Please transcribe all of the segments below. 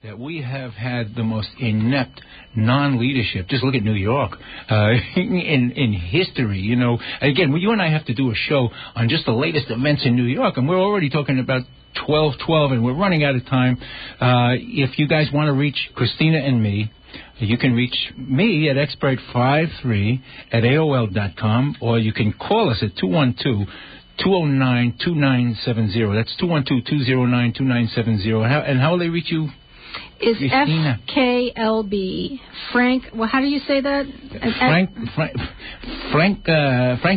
that we have had the most inept non-leadership. Just look at New York in history. You know, again, you and I have to do a show on just the latest events in New York, and we're already talking about 12:12, and we're running out of time. If you guys want to reach Christina and me, you can reach me at expert53@AOL.com, or you can call us at 212-209-2970. That's 212-209-2970. And how will they reach you? Is FKLB Frank? Well, how do you say that? Frank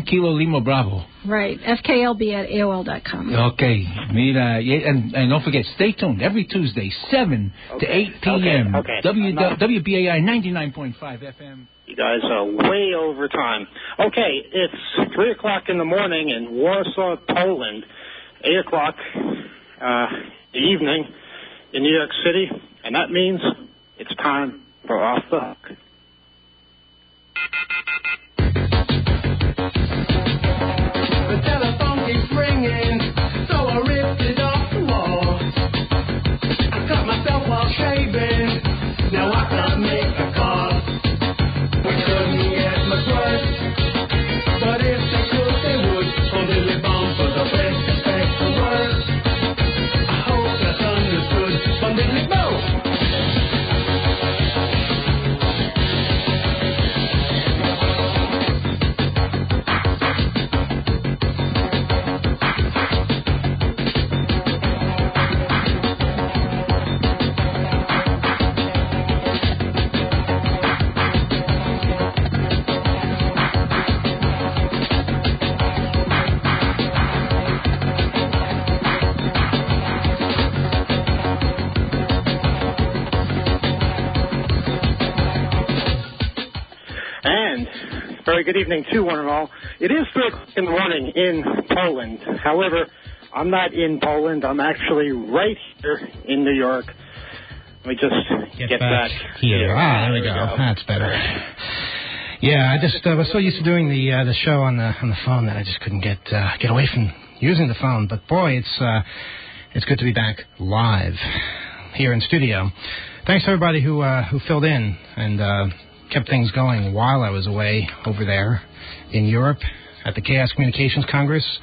Kilo Lima Bravo. Right, FKLB@AOL.com. Okay, mira, and don't forget, stay tuned every Tuesday, 7 to 8 p.m. Okay. WBAI 99.5 FM. You guys are way over time. Okay, it's 3 o'clock in the morning in Warsaw, Poland. 8 o'clock the evening in New York City, and that means it's time for Off the Hook. The telephone keeps ringing, so I ripped it off the wall. I cut myself while shaving, now I can't make a call. We couldn't get much worse, but if they could, they would. On the bomb for the best expect the worst. I hope that's understood. On the boom. Very good evening to one and all. It is 3 o'clock in the morning in Poland. However, I'm not in Poland. I'm actually right here in New York. Let me just get back here. There we go. That's better. Yeah, I just was so used to doing the show on the phone that I just couldn't get away from using the phone. But boy, it's good to be back live here in studio. Thanks to everybody who filled in and kept things going while I was away over there in Europe at the Chaos Communications Congress,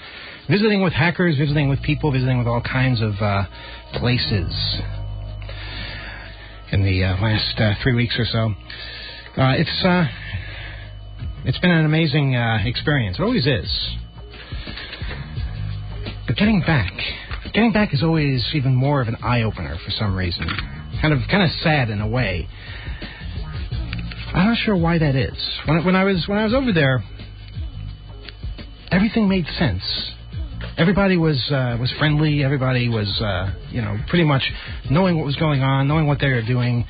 visiting with hackers, visiting with people, visiting with all kinds of places in the last 3 weeks or so. It's been an amazing experience. It always is. But getting back is always even more of an eye-opener for some reason. Kind of sad in a way. I'm not sure why that is. When I was over there, everything made sense. Everybody was friendly. Everybody was pretty much knowing what was going on, knowing what they were doing.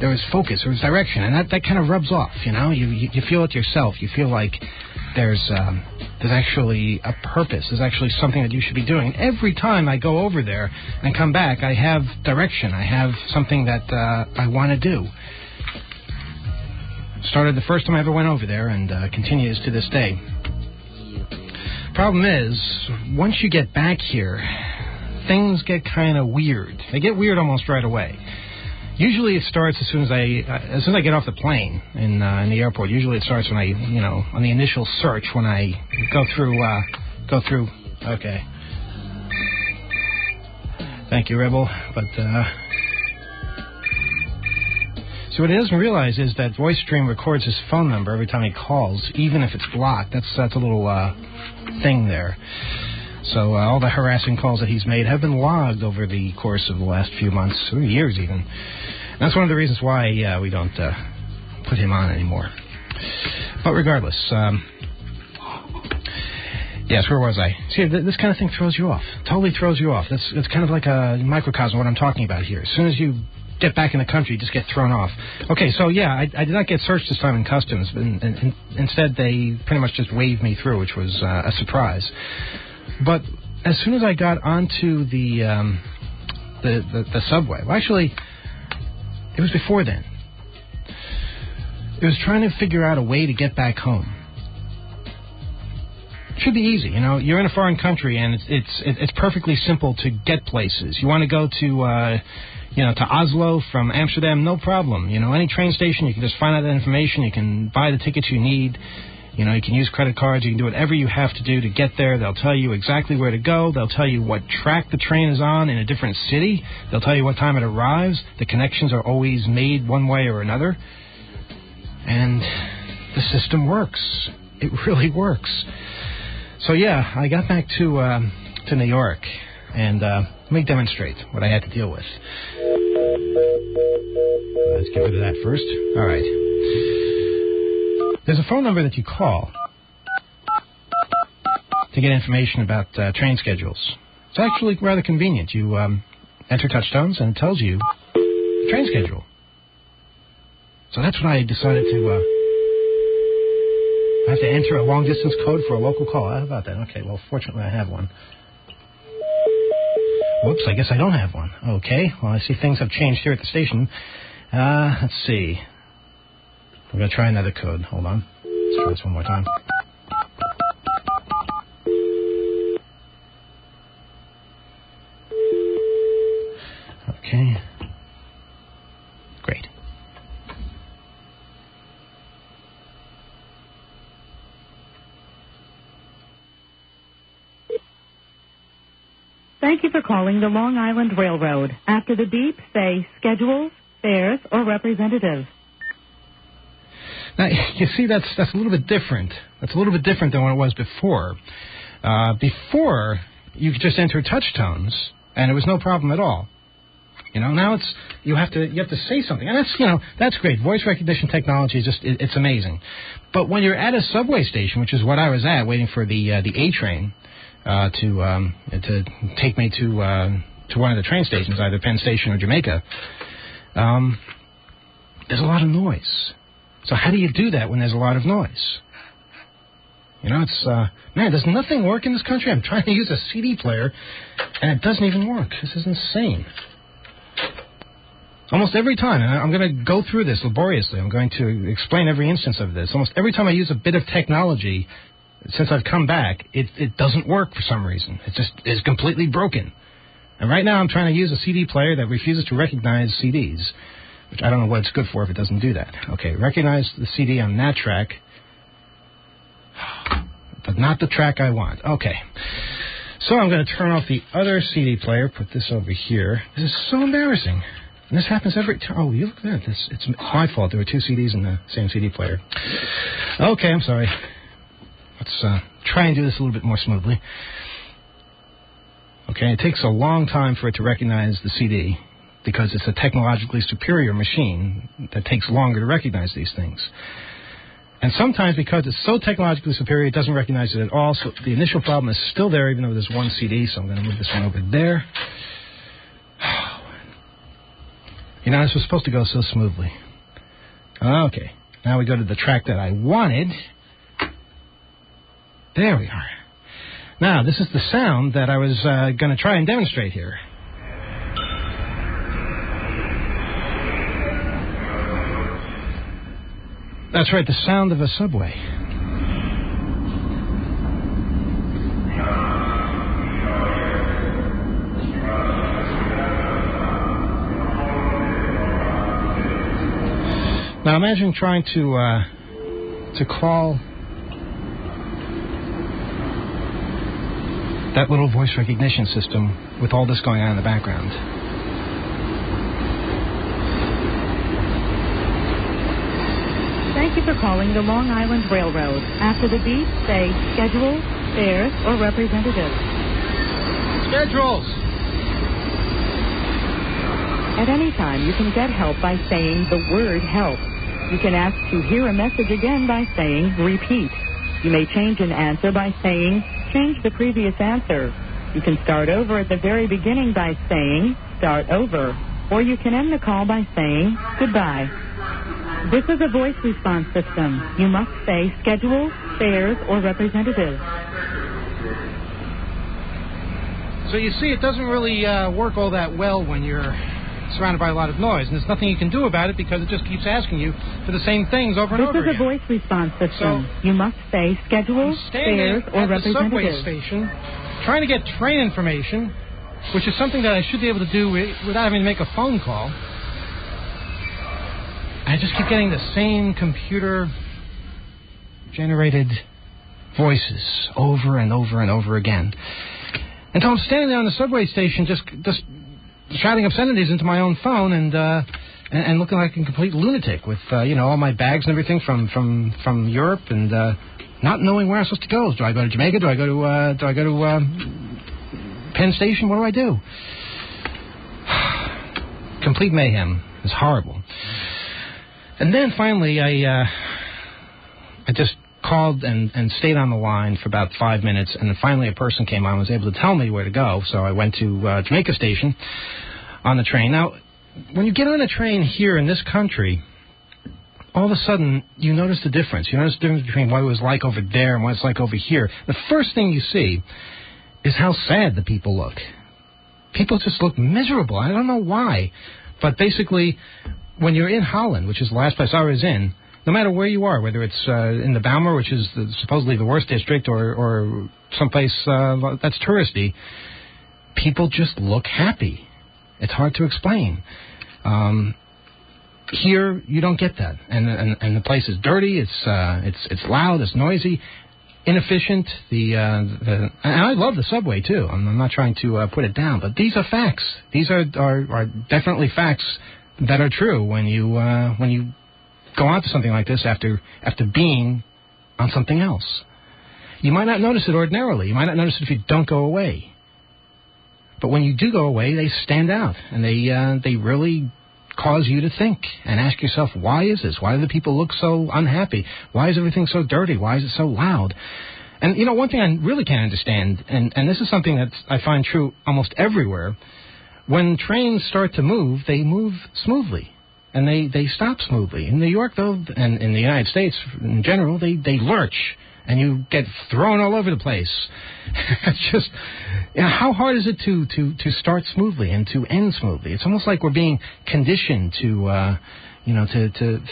There was focus, there was direction, and that kind of rubs off. You feel it yourself. You feel like there's actually a purpose. There's actually something that you should be doing. And every time I go over there and come back, I have direction. I have something that I want to do. Started the first time I ever went over there and continues to this day. Problem is, once you get back here, things get kind of weird. They get weird almost right away. Usually it starts as soon as I get off the plane in the airport. Usually it starts when on the initial search when I go through. Okay. Thank you, Rebel. But so what he doesn't realize is that VoiceStream records his phone number every time he calls, even if it's blocked. That's a little thing there. So all the harassing calls that he's made have been logged over the course of the last few months, or years even. And that's one of the reasons why we don't put him on anymore. But regardless, yes, where was I? See, this kind of thing throws you off. Totally throws you off. It's kind of like a microcosm of what I'm talking about here. As soon as you get back in the country, you just get thrown off. Okay, so yeah, I did not get searched this time in customs, and instead they pretty much just waved me through, which was a surprise. But as soon as I got onto the subway, well, actually, it was before then. It was trying to figure out a way to get back home. Should be easy. You know, you're in a foreign country, and it's perfectly simple to get places. You want to go to to Oslo from Amsterdam, no problem. You know, any train station, you can just find out that information. You can buy the tickets you need. You know, you can use credit cards. You can do whatever you have to do to get there. They'll tell you exactly where to go. They'll tell you what track the train is on in a different city. They'll tell you what time it arrives. The connections are always made one way or another. And the system works. It really works. So, yeah, I got back to New York, and let me demonstrate what I had to deal with. Let's get rid of that first. All right. There's a phone number that you call to get information about train schedules. It's actually rather convenient. You enter touchstones, and it tells you the train schedule. So that's when I decided to... I have to enter a long-distance code for a local call. How about that? Okay, well, fortunately I have one. Whoops, I guess I don't have one. Okay, well, I see things have changed here at the station. Let's see. We're going to try another code. Hold on. Let's try this one more time. Okay. Great. Thank you for calling the Long Island Railroad. After the beep, say schedules, fares, or representatives. Now, you see, that's a little bit different. That's a little bit different than what it was before. Before, you could just enter touch tones, and it was no problem at all. You know, now you have to say something, and that's great. Voice recognition technology is it's amazing. But when you're at a subway station, which is what I was at, waiting for the A train to take me to one of the train stations, either Penn Station or Jamaica, there's a lot of noise. So how do you do that when there's a lot of noise? You know, it's, man, does nothing work in this country? I'm trying to use a CD player, and it doesn't even work. This is insane. Almost every time, and I'm going to go through this laboriously. I'm going to explain every instance of this. Almost every time I use a bit of technology, since I've come back, it doesn't work for some reason. It just is completely broken. And right now I'm trying to use a CD player that refuses to recognize CDs, which I don't know what it's good for if it doesn't do that. Okay, recognize the CD on that track, but not the track I want. Okay. So I'm going to turn off the other CD player, put this over here. This is so embarrassing. And this happens every time. Oh, you look at that. It's my fault. There were two CDs in the same CD player. Okay, I'm sorry. Let's try and do this a little bit more smoothly. Okay, it takes a long time for it to recognize the CD because it's a technologically superior machine that takes longer to recognize these things. And sometimes because it's so technologically superior, it doesn't recognize it at all. So the initial problem is still there, even though there's one CD. So I'm going to move this one over there. You know, this was supposed to go so smoothly. Okay, now we go to the track that I wanted. There we are. Now, this is the sound that I was going to try and demonstrate here. That's right, the sound of a subway. Now, imagine trying to call that little voice recognition system with all this going on in the background. Thank you for calling the Long Island Railroad. After the beep, say schedules, fares, or representatives. Schedules! At any time, you can get help by saying the word help. You can ask to hear a message again by saying repeat. You may change an answer by saying change the previous answer. You can start over at the very beginning by saying start over. Or you can end the call by saying goodbye. This is a voice response system. You must say schedule, fares, or representative. So you see, it doesn't really work all that well when you're surrounded by a lot of noise, and there's nothing you can do about it because it just keeps asking you for the same things over and over again. This is a voice response system. So, you must say schedule, fares, or at the subway representative. station, trying to get train information, which is something that I should be able to do without having to make a phone call. I just keep getting the same computer-generated voices over and over and over again. And so I'm standing there on the subway station just shouting obscenities into my own phone and looking like a complete lunatic with, all my bags and everything from Europe and not knowing where I'm supposed to go. Do I go to Jamaica? Do I go to Penn Station? What do I do? Complete mayhem. It's horrible. And then finally, I just called and stayed on the line for about 5 minutes, and then finally a person came on and was able to tell me where to go. So I went to Jamaica Station on the train. Now, when you get on a train here in this country, all of a sudden you notice the difference. You notice the difference between what it was like over there and what it's like over here. The first thing you see is how sad the people look. People just look miserable. I don't know why. But basically, when you're in Holland, which is the last place I was in, no matter where you are, whether it's in the Bijlmer, which is supposedly the worst district, or someplace that's touristy, people just look happy. It's hard to explain. Here, you don't get that, and the place is dirty. It's loud. It's noisy, inefficient. And I love the subway too. I'm not trying to put it down, but these are facts. These are definitely facts that are true when you go on to something like this after being on something else. You might not notice it ordinarily. You might not notice it if you don't go away. But when you do go away, they stand out, and they really cause you to think and ask yourself, why is this? Why do the people look so unhappy? Why is everything so dirty? Why is it so loud? And, one thing I really can't understand, and this is something that I find true almost everywhere, when trains start to move, they move smoothly. And they stop smoothly. In New York, though, and in the United States in general, they lurch, and you get thrown all over the place. It's just, how hard is it to start smoothly and to end smoothly? It's almost like we're being conditioned to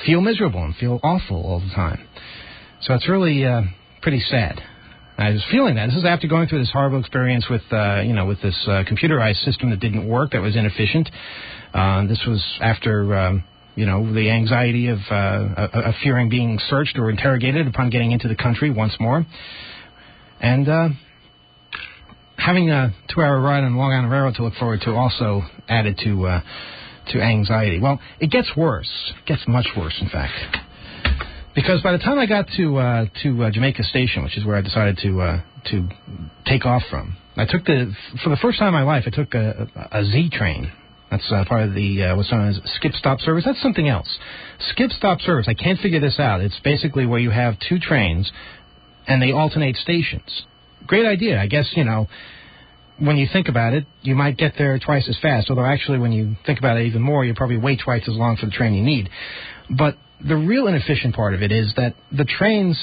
feel miserable and feel awful all the time. So it's really pretty sad. I was feeling that. This is after going through this horrible experience with this computerized system that didn't work, that was inefficient. This was after, the anxiety of fearing being searched or interrogated upon getting into the country once more. And having a 2-hour ride on Long Island Railroad to look forward to also added to anxiety. Well, it gets worse. It gets much worse, in fact. Because by the time I got to Jamaica Station, which is where I decided to take off from, for the first time in my life, I took a Z train. That's part of the what's known as skip stop service. That's something else. Skip stop service. I can't figure this out. It's basically where you have two trains, and they alternate stations. Great idea. I guess when you think about it, you might get there twice as fast. Although actually, when you think about it even more, you probably wait twice as long for the train you need. But the real inefficient part of it is that the trains,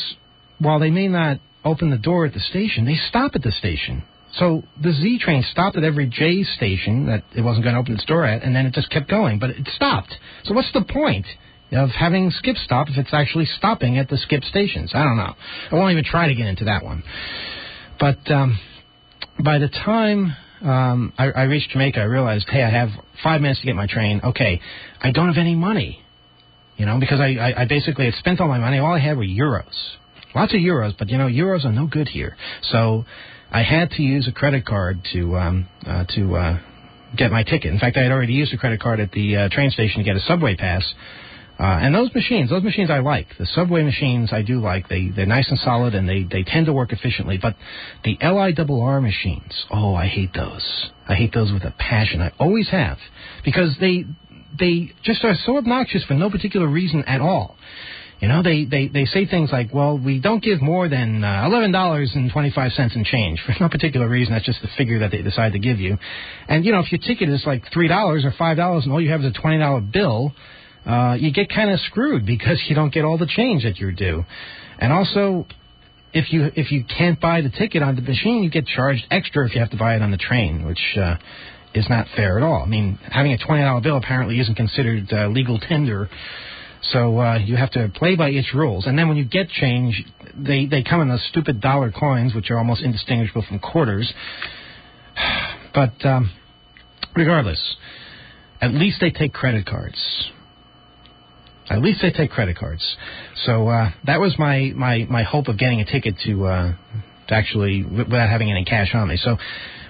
while they may not open the door at the station, they stop at the station. So the Z train stopped at every J station that it wasn't going to open its door at, and then it just kept going. But it stopped. So what's the point of having skip stop if it's actually stopping at the skip stations? I don't know. I won't even try to get into that one. But by the time I reached Jamaica, I realized, hey, I have 5 minutes to get my train. Okay, I don't have any money. Because I basically had spent all my money. All I had were euros. Lots of euros, but, euros are no good here. So I had to use a credit card to get my ticket. In fact, I had already used a credit card at the train station to get a subway pass. And those machines I like. The subway machines I do like. They're nice and solid, and they tend to work efficiently. But the LIRR machines, I hate those. I hate those with a passion. I always have. Because they just are so obnoxious for no particular reason at all. They say things like, well, we don't give more than $11.25 in change for no particular reason. That's just the figure that they decide to give you. And, if your ticket is like $3 or $5 and all you have is a $20 bill, you get kind of screwed because you don't get all the change that you're due. And also, if you can't buy the ticket on the machine, you get charged extra if you have to buy it on the train, which is not fair at all. I mean, having a $20 bill apparently isn't considered legal tender, so you have to play by its rules. And then when you get change, they come in those stupid dollar coins, which are almost indistinguishable from quarters. But regardless, at least they take credit cards. At least they take credit cards. So that was my hope of getting a ticket to actually, without having any cash on me. So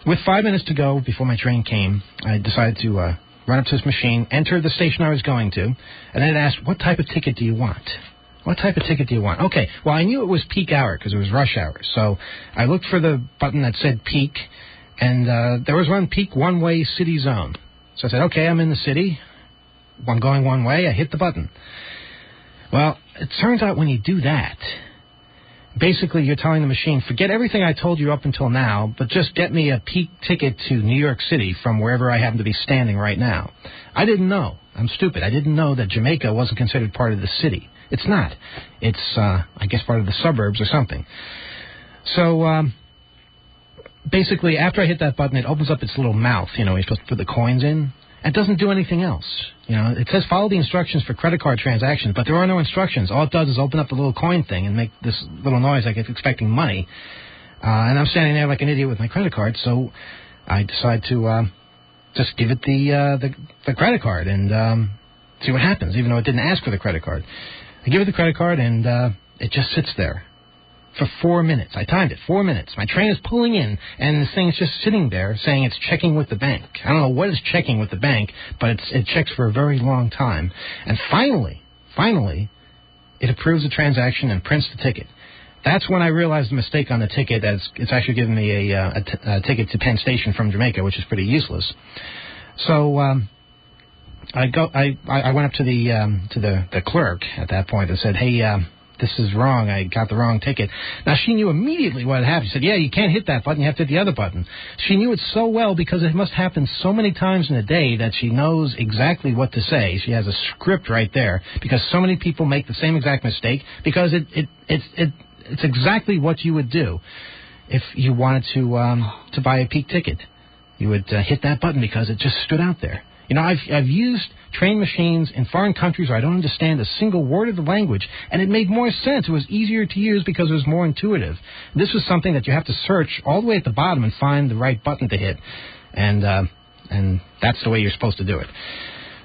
with 5 minutes to go before my train came, I decided to run up to this machine, enter the station I was going to, and then it asked, what type of ticket do you want? What type of ticket do you want? Okay, well, I knew it was peak hour because it was rush hour. So I looked for the button that said peak, and there was one peak one-way city zone. So I said, okay, I'm in the city. I'm going one way. I hit the button. Well, it turns out when you do that, basically you're telling the machine, forget everything I told you up until now, but just get me a peak ticket to New York City from wherever I happen to be standing right now. I didn't know. I'm stupid. I didn't know that Jamaica wasn't considered part of the city. It's not. It's, I guess, part of the suburbs or something. So, basically, after I hit that button, it opens up its little mouth, you know, you're supposed to put the coins in. It doesn't do anything else. You know, it says follow the instructions for credit card transactions, but there are no instructions. All it does is open up the little coin thing and make this little noise like it's expecting money. And I'm standing there like an idiot with my credit card, so I decide to just give it the credit card and see what happens, even though it didn't ask for the credit card. I give it the credit card, and it just sits there for 4 minutes. I timed it, 4 minutes. My train is pulling in, and this thing is just sitting there saying it's checking with the bank. I don't know what it's checking with the bank, but it checks for a very long time. And finally, it approves the transaction and prints the ticket. That's when I realized the mistake on the ticket, as it's actually given me a ticket to Penn Station from Jamaica, which is pretty useless. So I went up to the clerk at that point and said, hey, this is wrong. I got the wrong ticket. Now, she knew immediately what had happened. She said, yeah, you can't hit that button. You have to hit the other button. She knew it so well because it must happen so many times in a day that she knows exactly what to say. She has a script right there because so many people make the same exact mistake because it's exactly what you would do if you wanted to buy a peak ticket. You would hit that button because it just stood out there. You know, I've used train machines in foreign countries where I don't understand a single word of the language, and it made more sense. It was easier to use because it was more intuitive. This was something that you have to search all the way at the bottom and find the right button to hit, and that's the way you're supposed to do it.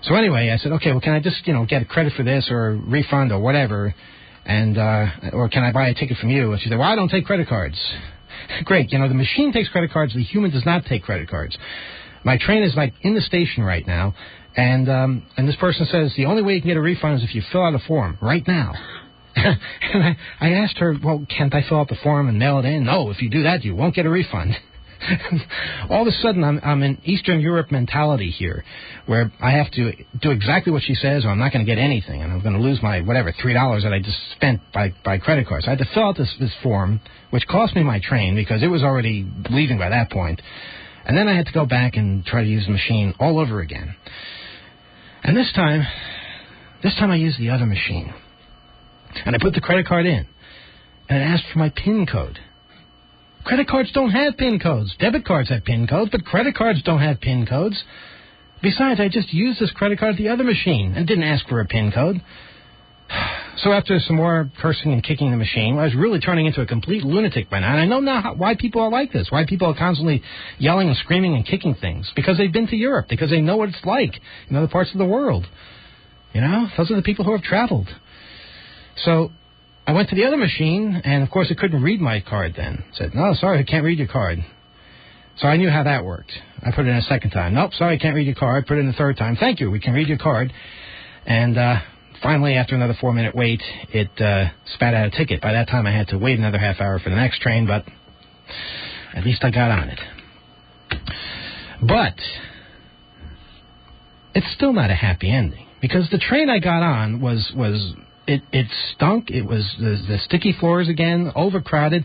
So anyway, I said, okay, well, can I just, get credit for this or a refund or whatever, and or can I buy a ticket from you? And she said, well, I don't take credit cards. Great, the machine takes credit cards, the human does not take credit cards. My train is like in the station right now, and this person says the only way you can get a refund is if you fill out a form right now. And I asked her, well, can't I fill out the form and mail it in? No, if you do that, you won't get a refund. All of a sudden, I'm in Eastern Europe mentality here, where I have to do exactly what she says, or I'm not going to get anything, and I'm going to lose my $3 that I just spent by credit card. So I had to fill out this form, which cost me my train because it was already leaving by that point. And then I had to go back and try to use the machine all over again. And this time I used the other machine. And I put the credit card in. And it asked for my PIN code. Credit cards don't have PIN codes. Debit cards have PIN codes, but credit cards don't have PIN codes. Besides, I just used this credit card at the other machine and didn't ask for a PIN code. So after some more cursing and kicking the machine, I was really turning into a complete lunatic by now. And I know now why people are like this, why people are constantly yelling and screaming and kicking things. Because they've been to Europe, because they know what it's like in other parts of the world. Those are the people who have traveled. So I went to the other machine, and of course it couldn't read my card then. It said, no, sorry, I can't read your card. So I knew how that worked. I put it in a second time. Nope, sorry, I can't read your card. Put it in the third time. Thank you, we can read your card. And finally, after another 4-minute wait, it spat out a ticket. By that time, I had to wait another half hour for the next train, but at least I got on it. But it's still not a happy ending, because the train I got on it stunk. It was the sticky floors again, overcrowded.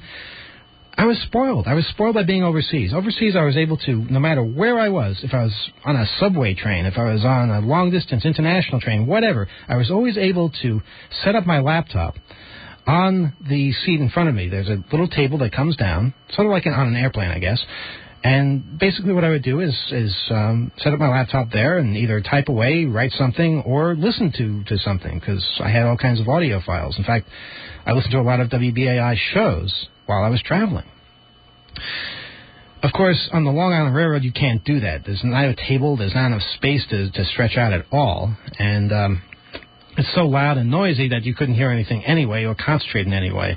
I was spoiled. I was spoiled by being overseas. Overseas, I was able to, no matter where I was, if I was on a subway train, if I was on a long-distance international train, whatever, I was always able to set up my laptop on the seat in front of me. There's a little table that comes down, sort of like on an airplane, I guess, And basically what I would do is set up my laptop there and either type away, write something, or listen to something, because I had all kinds of audio files. In fact, I listened to a lot of WBAI shows while I was traveling. Of course, on the Long Island Railroad, you can't do that. There's not a table, there's not enough space to stretch out at all, and it's so loud and noisy that you couldn't hear anything anyway or concentrate in any way.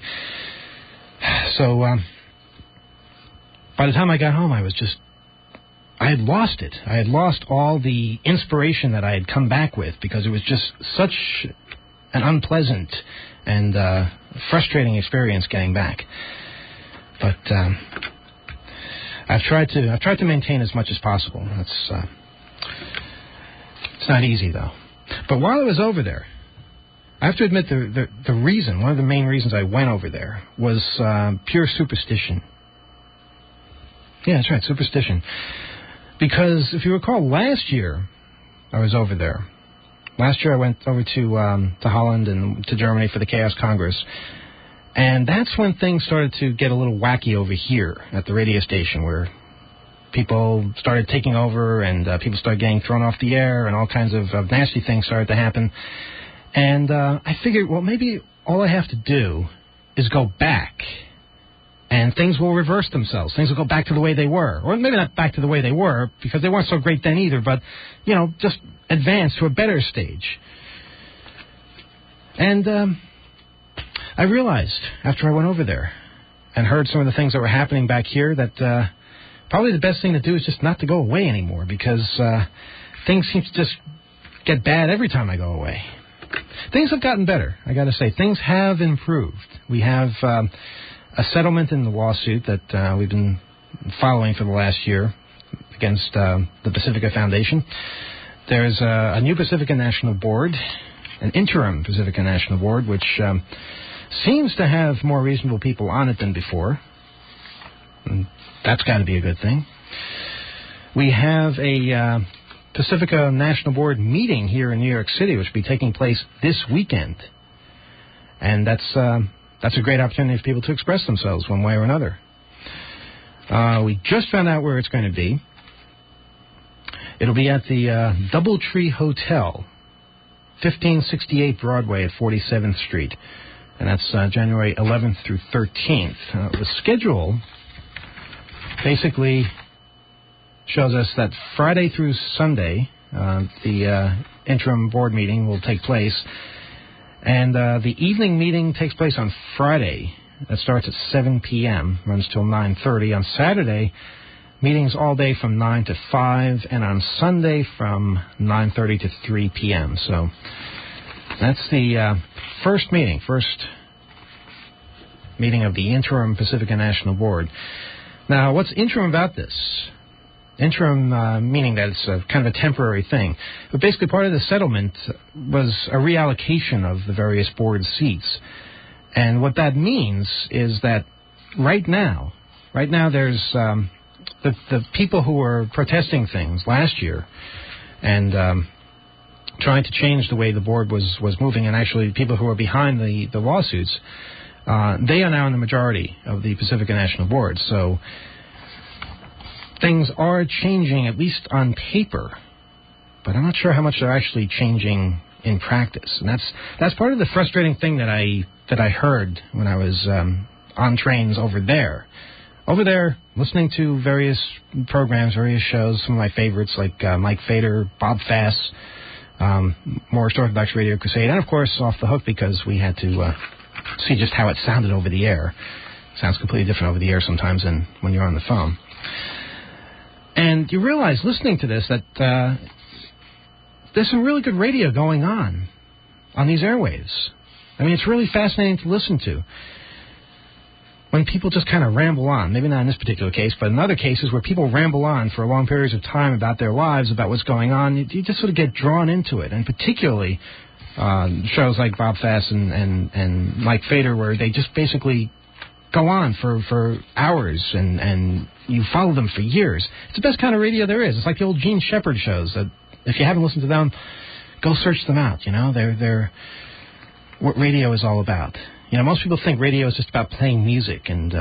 So by the time I got home, I had lost it. I had lost all the inspiration that I had come back with, because it was just such an unpleasant and frustrating experience getting back. But I've tried to maintain as much as possible. It's not easy, though. But while I was over there, I have to admit the reason, one of the main reasons I went over there, was pure superstition. Yeah, that's right, superstition. Because if you recall, last year I was over there. Last year I went over to Holland and to Germany for the Chaos Congress. And that's when things started to get a little wacky over here at the radio station, where people started taking over and people started getting thrown off the air and all kinds of nasty things started to happen. And I figured, well, maybe all I have to do is go back and things will reverse themselves. Things will go back to the way they were. Or maybe not back to the way they were, because they weren't so great then either, but, just advance to a better stage. And I realized, after I went over there and heard some of the things that were happening back here, that probably the best thing to do is just not to go away anymore, because things seem to just get bad every time I go away. Things have gotten better, I got to say. Things have improved. We have a settlement in the lawsuit that we've been following for the last year against the Pacifica Foundation. There's a new Pacifica National Board, an interim Pacifica National Board, which seems to have more reasonable people on it than before. And that's got to be a good thing. We have a Pacifica National Board meeting here in New York City, which will be taking place this weekend. And that's a great opportunity for people to express themselves one way or another. We just found out where it's going to be. It'll be at the Doubletree Hotel, 1568 Broadway at 47th Street. And that's January 11th through 13th. The schedule basically shows us that Friday through Sunday, the interim board meeting will take place. And the evening meeting takes place on Friday. That starts at 7 p.m., runs till 9:30. On Saturday, meetings all day from 9 to 5, and on Sunday from 9:30 to 3 p.m. So that's the first meeting of the interim Pacifica National Board. Now, what's interim about this? Interim meaning that it's kind of a temporary thing. But basically part of the settlement was a reallocation of the various board seats. And what that means is that right now there's the people who were protesting things last year and trying to change the way the board was moving, and actually people who are behind the lawsuits, they are now in the majority of the Pacifica National Board. So things are changing, at least on paper, but I'm not sure how much they're actually changing in practice. And that's part of the frustrating thing that I heard when I was on trains over there. Over there, listening to various programs, various shows, some of my favorites like Mike Fader, Bob Fass, Morris Orthodox Radio Crusade, and of course Off the Hook, because we had to see just how it sounded over the air. It sounds completely different over the air sometimes than when you're on the phone. And you realize, listening to this, that there's some really good radio going on these airwaves. I mean, it's really fascinating to listen to. When people just kind of ramble on, maybe not in this particular case, but in other cases where people ramble on for long periods of time about their lives, about what's going on, you just sort of get drawn into it. And particularly shows like Bob Fass and Mike Fader, where they just basically go on for hours and you follow them for years. It's the best kind of radio there is. It's like the old Gene Shepard shows that if you haven't listened to them, go search them out. You know, they're what radio is all about. You know, most people think radio is just about playing music and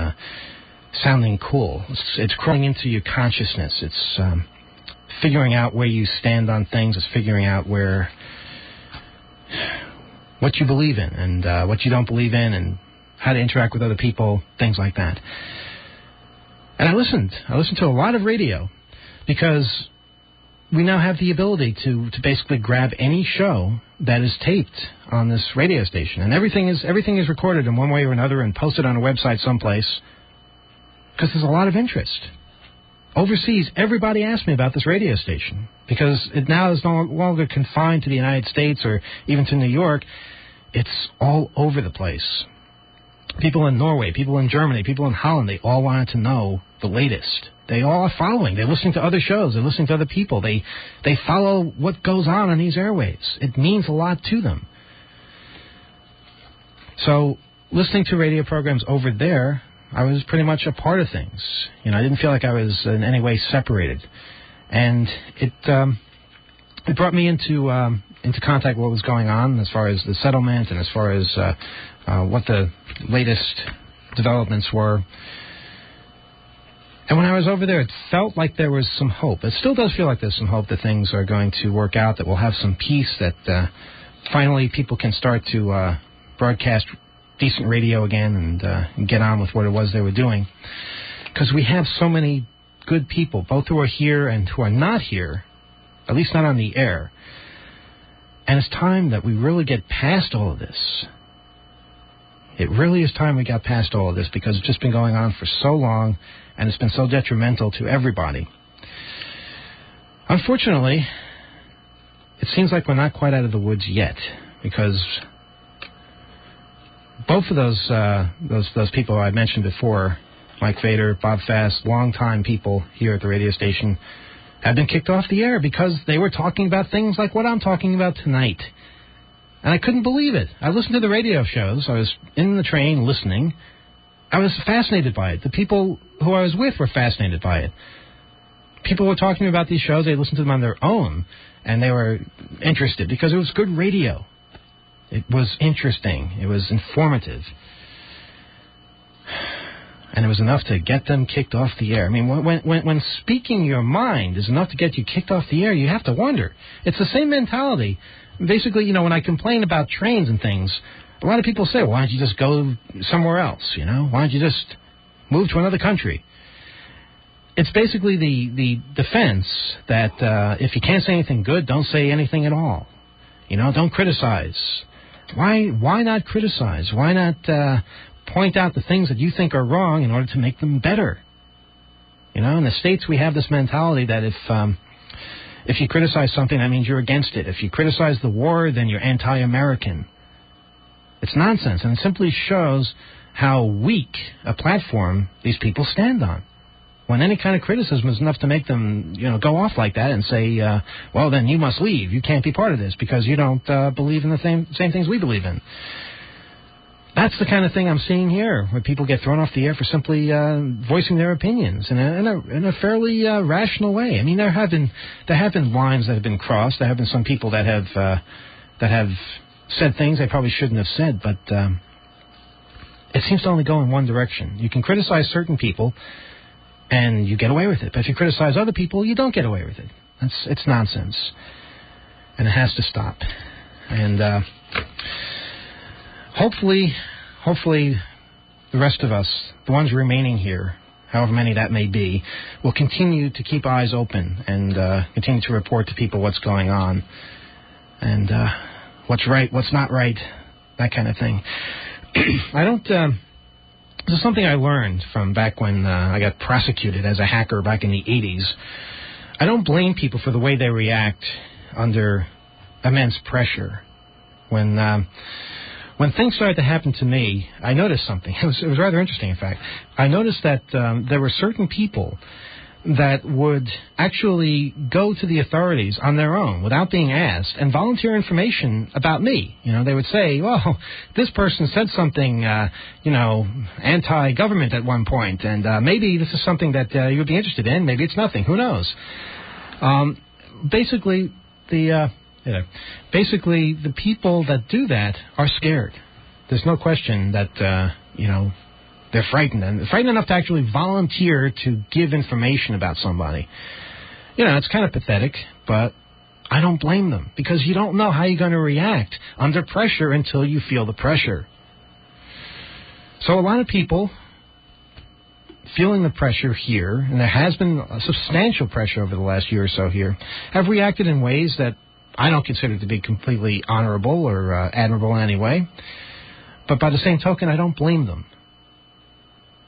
sounding cool. It's crawling into your consciousness. It's figuring out where you stand on things. It's figuring out what you believe in and what you don't believe in and how to interact with other people, things like that. And I listened to a lot of radio because we now have the ability to basically grab any show that is taped on this radio station. And everything is recorded in one way or another and posted on a website someplace because there's a lot of interest. Overseas, everybody asked me about this radio station because it now is no longer confined to the United States or even to New York. It's all over the place. People in Norway, people in Germany, people in Holland, they all wanted to know the latest. They all are following. They're listening to other shows. They're listening to other people. They follow what goes on these airwaves. It means a lot to them. So listening to radio programs over there, I was pretty much a part of things. You know, I didn't feel like I was in any way separated. And it brought me into contact with what was going on as far as the settlement and as far as what the latest developments were. And when I was over there, it felt like there was some hope. It still does feel like there's some hope that things are going to work out, that we'll have some peace, that finally people can start to broadcast decent radio again and get on with what it was they were doing. Because we have so many good people, both who are here and who are not here, at least not on the air. And it's time that we really get past all of this. It really is time we got past all of this because it's just been going on for so long and it's been so detrimental to everybody. Unfortunately, it seems like we're not quite out of the woods yet because both of those people I mentioned before, Mike Vader, Bob Fast, longtime people here at the radio station, have been kicked off the air because they were talking about things like what I'm talking about tonight. And I couldn't believe it. I listened to the radio shows. I was in the train listening. I was fascinated by it. The people who I was with were fascinated by it. People were talking about these shows. They listened to them on their own, and they were interested because it was good radio. It was interesting. It was informative. And it was enough to get them kicked off the air. I mean, when speaking your mind is enough to get you kicked off the air, you have to wonder. It's the same mentality. Basically, you know, when I complain about trains and things, a lot of people say, why don't you just go somewhere else, you know? Why don't you just move to another country? It's basically the defense that if you can't say anything good, don't say anything at all. You know, don't criticize. Why not criticize? Why not point out the things that you think are wrong in order to make them better? You know, in the States we have this mentality that if you criticize something, that means you're against it. If you criticize the war, then you're anti-American. It's nonsense, and it simply shows how weak a platform these people stand on. When any kind of criticism is enough to make them, you know, go off like that and say, well, then you must leave. You can't be part of this because you don't believe in the same things we believe in. That's the kind of thing I'm seeing here, where people get thrown off the air for simply voicing their opinions in a fairly rational way. I mean, there have been lines that have been crossed. There have been some people that have said things they probably shouldn't have said, but it seems to only go in one direction. You can criticize certain people, and you get away with it. But if you criticize other people, you don't get away with it. It's nonsense, and it has to stop. And hopefully, the rest of us, the ones remaining here, however many that may be, will continue to keep eyes open and continue to report to people what's going on and what's right, what's not right, that kind of thing. This is something I learned from back when I got prosecuted as a hacker back in the 80s. I don't blame people for the way they react under immense pressure. When things started to happen to me, I noticed something. It was rather interesting, in fact. I noticed that there were certain people that would actually go to the authorities on their own without being asked and volunteer information about me. You know, they would say, well, this person said something, anti-government at one point, and maybe this is something that you would be interested in. Maybe it's nothing. Who knows? Basically, the people that do that are scared. There's no question that, They're frightened, and frightened enough to actually volunteer to give information about somebody. You know, it's kind of pathetic, but I don't blame them, because you don't know how you're going to react under pressure until you feel the pressure. So a lot of people feeling the pressure here, and there has been a substantial pressure over the last year or so here, have reacted in ways that I don't consider to be completely honorable or admirable in any way. But by the same token, I don't blame them,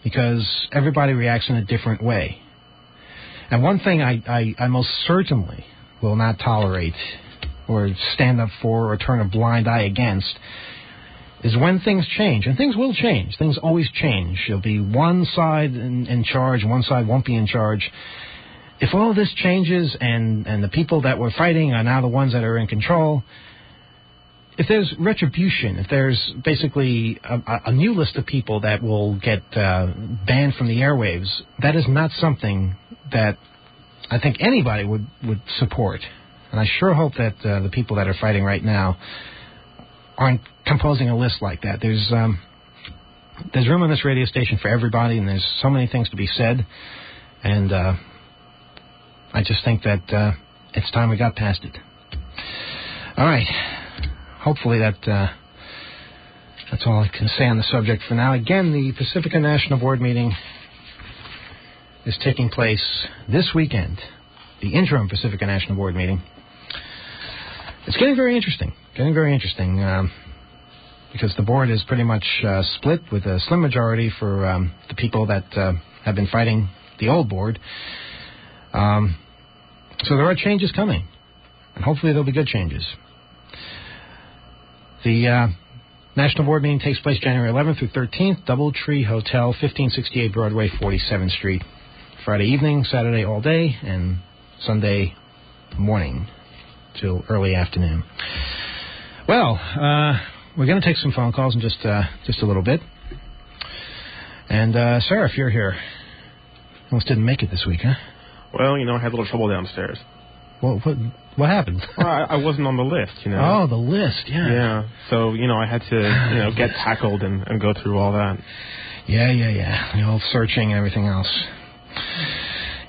because everybody reacts in a different way. And one thing I most certainly will not tolerate or stand up for or turn a blind eye against is when things change. And things will change. Things always change. There'll be one side in charge, and one side won't be in charge. If all this changes and the people that were fighting are now the ones that are in control, if there's retribution, if there's basically a new list of people that will get banned from the airwaves, that is not something that I think anybody would support. And I sure hope that the people that are fighting right now aren't composing a list like that. There's room on this radio station for everybody, and there's so many things to be said. And I just think that it's time we got past it. All right. Hopefully that's all I can say on the subject for now. Again, the Pacifica National Board meeting is taking place this weekend, the interim Pacifica National Board meeting. It's getting very interesting, because the board is pretty much split with a slim majority for the people that have been fighting the old board. So there are changes coming, and hopefully there'll be good changes. The National Board meeting takes place January 11th through 13th, Doubletree Hotel, 1568 Broadway, 47th Street. Friday evening, Saturday all day, and Sunday morning till early afternoon. Well, we're going to take some phone calls in just a little bit. And Sarah, if you're here, almost didn't make it this week, huh? Well, I had a little trouble downstairs. Well, what happened? Well, I wasn't on the list, Oh, the list, yeah. Yeah, so, I had to, get tackled and go through all that. Yeah. The old searching and everything else.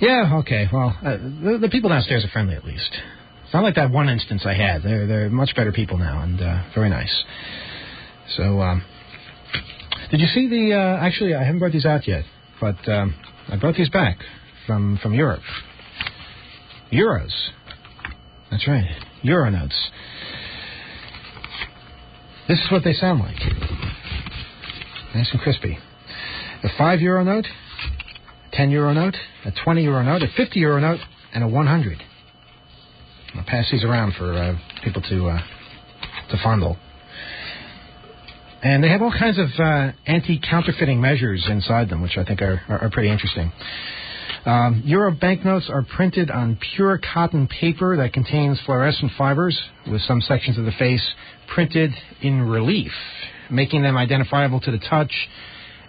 Yeah, okay, well, the people downstairs are friendly at least. It's not like that one instance I had. They're much better people now, and very nice. So, did you see the, actually, I haven't brought these out yet, but I brought these back from Europe. Euros. That's right. Euro notes. This is what they sound like. Nice and crispy. A €5 note, a €10 note, a €20 note, a €50 note, and a 100. I'll pass these around for people to fondle. And they have all kinds of anti-counterfeiting measures inside them, which I think are pretty interesting. Euro banknotes are printed on pure cotton paper that contains fluorescent fibers, with some sections of the face printed in relief, making them identifiable to the touch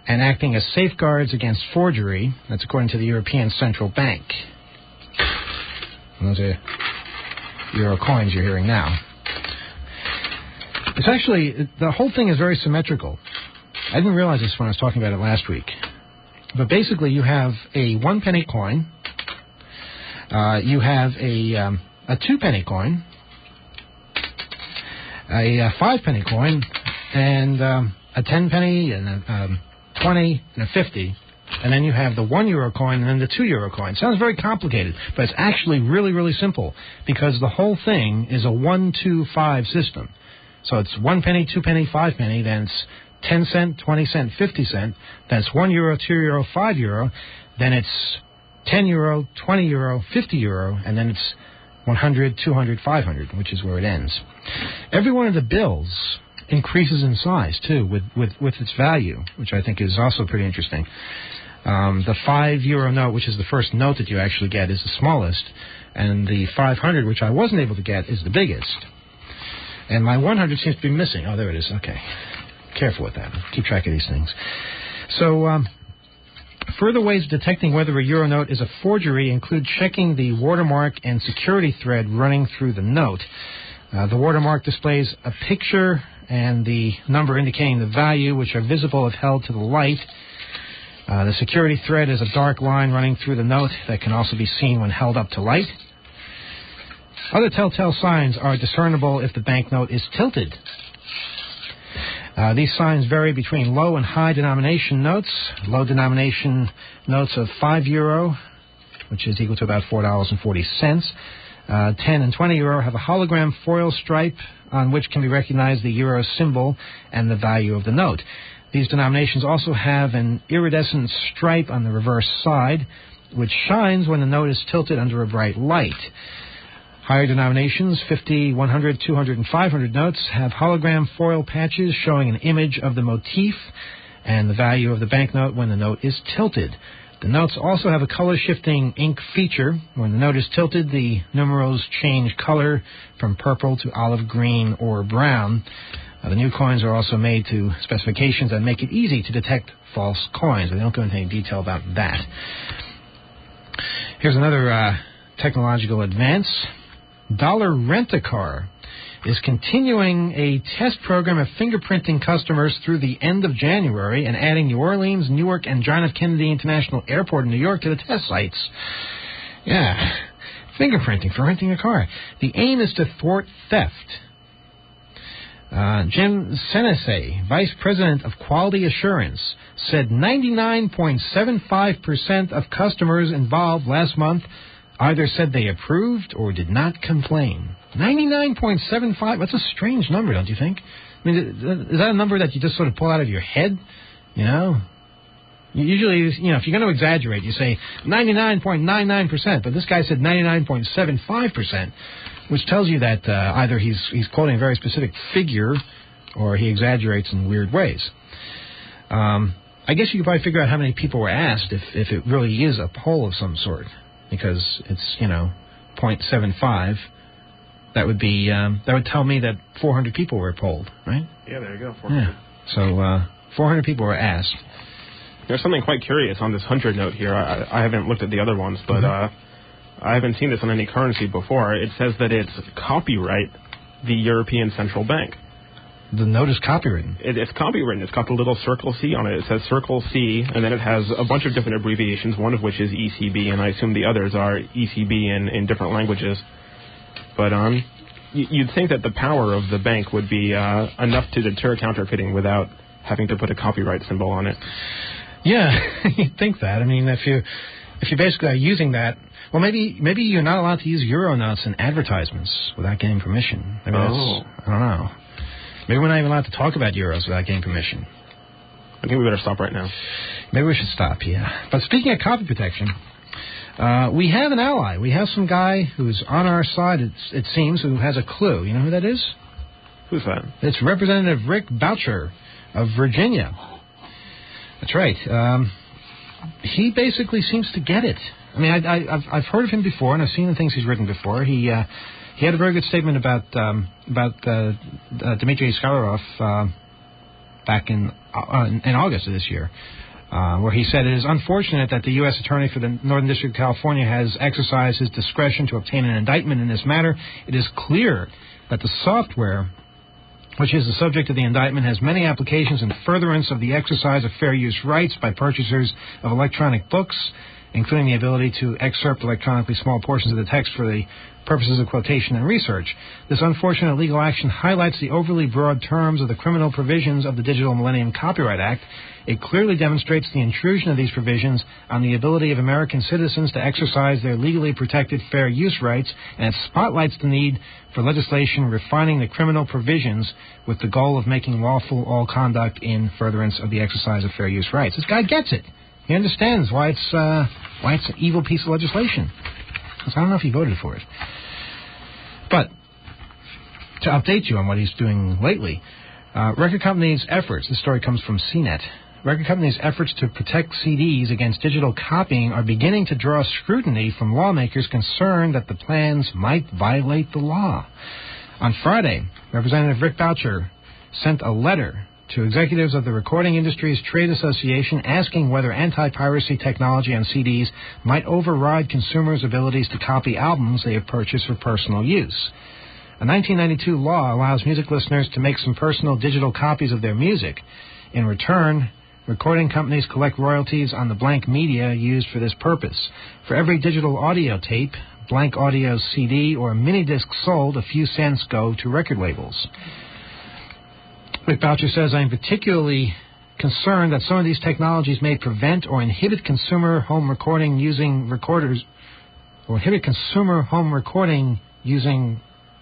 and acting as safeguards against forgery. That's according to the European Central Bank. And those are Euro coins you're hearing now. It's actually, the whole thing is very symmetrical. I didn't realize this when I was talking about it last week. But basically, you have a 1 penny coin, you have a 2 penny coin, a 5 penny coin, and a 10 penny, and a 20, and a 50, and then you have the €1 coin and then the €2 coin. Sounds very complicated, but it's actually really, really simple, because the whole thing is a 1, 2, 5 system. So it's 1 penny, 2 penny, 5 penny, then it's 10 cent, 20 cent, 50 cent, then it's €1, €2, €5, then it's €10, €20, €50, and then it's 100, 200, 500, which is where it ends. Every one of the bills increases in size, too, with its value, which I think is also pretty interesting. The €5 note, which is the first note that you actually get, is the smallest, and the 500, which I wasn't able to get, is the biggest. And my 100 seems to be missing. Oh, there it is. Okay. Careful with that. Keep track of these things. So, further ways of detecting whether a Euro note is a forgery include checking the watermark and security thread running through the note. The watermark displays a picture and the number indicating the value, which are visible if held to the light. The security thread is a dark line running through the note that can also be seen when held up to light. Other telltale signs are discernible if the banknote is tilted. These signs vary between low and high denomination notes. Low denomination notes of €5, which is equal to about $4.40. 10 and 20 euro have a hologram foil stripe on which can be recognized the euro symbol and the value of the note. These denominations also have an iridescent stripe on the reverse side, which shines when the note is tilted under a bright light. Higher denominations, 50, 100, 200, and 500 notes, have hologram foil patches showing an image of the motif and the value of the banknote when the note is tilted. The notes also have a color-shifting ink feature. When the note is tilted, the numerals change color from purple to olive green or brown. The new coins are also made to specifications that make it easy to detect false coins. They don't go into any detail about that. Here's another technological advance. Dollar Rent-A-Car is continuing a test program of fingerprinting customers through the end of January and adding New Orleans, Newark, and John F. Kennedy International Airport in New York to the test sites. Yeah, fingerprinting for renting a car. The aim is to thwart theft. Jim Senese, Vice President of Quality Assurance, said 99.75% of customers involved last month either said they approved or did not complain. 99.75, that's a strange number, don't you think? I mean, is that a number that you just sort of pull out of your head? You know? Usually, you know, if you're going to exaggerate, you say 99.99%, but this guy said 99.75%, which tells you that either he's quoting a very specific figure or he exaggerates in weird ways. I guess you could probably figure out how many people were asked if it really is a poll of some sort, because it's, 0.75. That would be that would tell me that 400 people were polled, right? Yeah, there you go. 400. Yeah. So 400 people were asked. There's something quite curious on this 100 note here. I haven't looked at the other ones, but I haven't seen this on any currency before. It says that it's copyright the European Central Bank. The note is copywritten. It's copywritten. It's got the little circle C on it. It says Circle C, and then it has a bunch of different abbreviations, one of which is ECB, and I assume the others are ECB in different languages. But you'd think that the power of the bank would be enough to deter counterfeiting without having to put a copyright symbol on it. Yeah, you'd think that. I mean, if you basically are using that, well, maybe you're not allowed to use euro notes in advertisements without getting permission. I mean, I don't know. Maybe we're not even allowed to talk about euros without getting permission. I think we better stop right now. Maybe we should stop, yeah. But speaking of copy protection, we have an ally. We have some guy who's on our side, it seems, who has a clue. You know who that is? Who's that? It's Representative Rick Boucher of Virginia. That's right. He basically seems to get it. I mean, I've heard of him before, and I've seen the things he's written before. He had a very good statement about Dmitry Skalarov back in August of this year, where he said, "It is unfortunate that the U.S. Attorney for the Northern District of California has exercised his discretion to obtain an indictment in this matter. It is clear that the software, which is the subject of the indictment, has many applications in furtherance of the exercise of fair use rights by purchasers of electronic books, including the ability to excerpt electronically small portions of the text for the purposes of quotation and research. This unfortunate legal action highlights the overly broad terms of the criminal provisions of the Digital Millennium Copyright Act. It clearly demonstrates the intrusion of these provisions on the ability of American citizens to exercise their legally protected fair use rights, and it spotlights the need for legislation refining the criminal provisions with the goal of making lawful all conduct in furtherance of the exercise of fair use rights." This guy gets it. He understands why it's an evil piece of legislation. I don't know if he voted for it. But to update you on what he's doing lately, record companies' efforts, this story comes from CNET, record companies' efforts to protect CDs against digital copying are beginning to draw scrutiny from lawmakers concerned that the plans might violate the law. On Friday, Representative Rick Boucher sent a letter to executives of the Recording Industries Trade Association asking whether anti-piracy technology on CDs might override consumers' abilities to copy albums they have purchased for personal use. A 1992 law allows music listeners to make some personal digital copies of their music. In return, Recording companies collect royalties on the blank media used for this purpose. For every digital audio tape, blank audio CD, or mini disc sold, a few cents go to record labels. Rick Boucher says, I'm particularly concerned that some of these technologies may prevent or inhibit consumer home recording using recorders, or inhibit consumer home recording using,